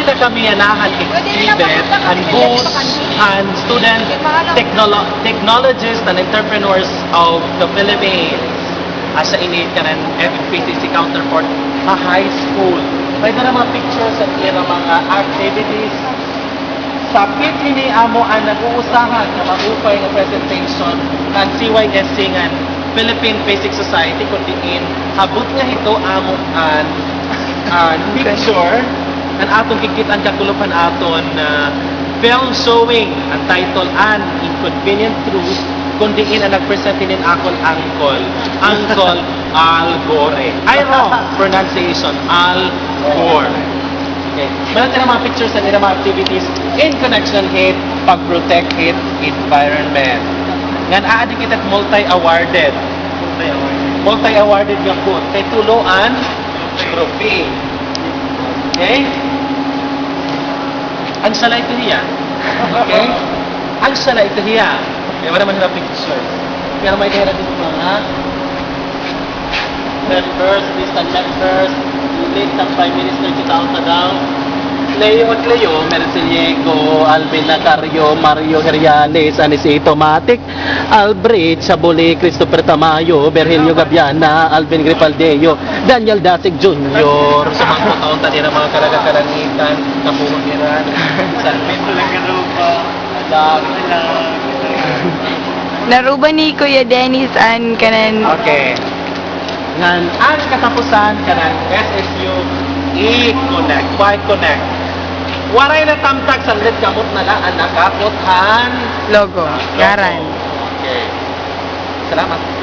kita kami anahan exhibit and booth and student technologists and entrepreneurs of the Philippines. Asa init ka ng FPCC counterpart sa high school. Pwede na mga pictures at ira mga activities. Sapit ini amo ang nag-uusahan na mag-upay ng presentation ng CYSC ng Philippine Basic Society kundiin habot nga ito amo ang picture ang atong kikitan kakulupan aton na film showing ang title An Inconvenient Truth kundiin ang nag-present din akon Uncle Al Gore. Ay wrong pronunciation, Al Gore. Okay. Meron tayo mga pictures and mga activities in connection with pag-protect its environment. Ngan aadi kita multi-awarded. Multi-awarded nga po. Kay tuloan trophy. Okay? Ang sala ito hiya. Okay? Ang sala ito hiya. Okay, wala man hirap picture. Pero may kaya dito mga members, distant members, late ng Prime Minister Chitao daw. Leo at Leo, Merceliego, Alvin Nacario, Mario Heriales, Anisito Matic, Albrecht, Sabuli, Christopher Tamayo, Virgilio Gabiana, Alvin Gripaldeo, Daniel Dasig Jr. Sa mga taon tani ng mga karagakarangitan, kapuhiran, Salvin Lagarupa, Naruba ni Kuya Dennis an kanan. Okay. Ngan ang katapusan kanan SSU i-connect, Y-connect. Waray na tamtag sa lit kamot na lang ang nakakothan Logo. Garan. Okay. Salamat.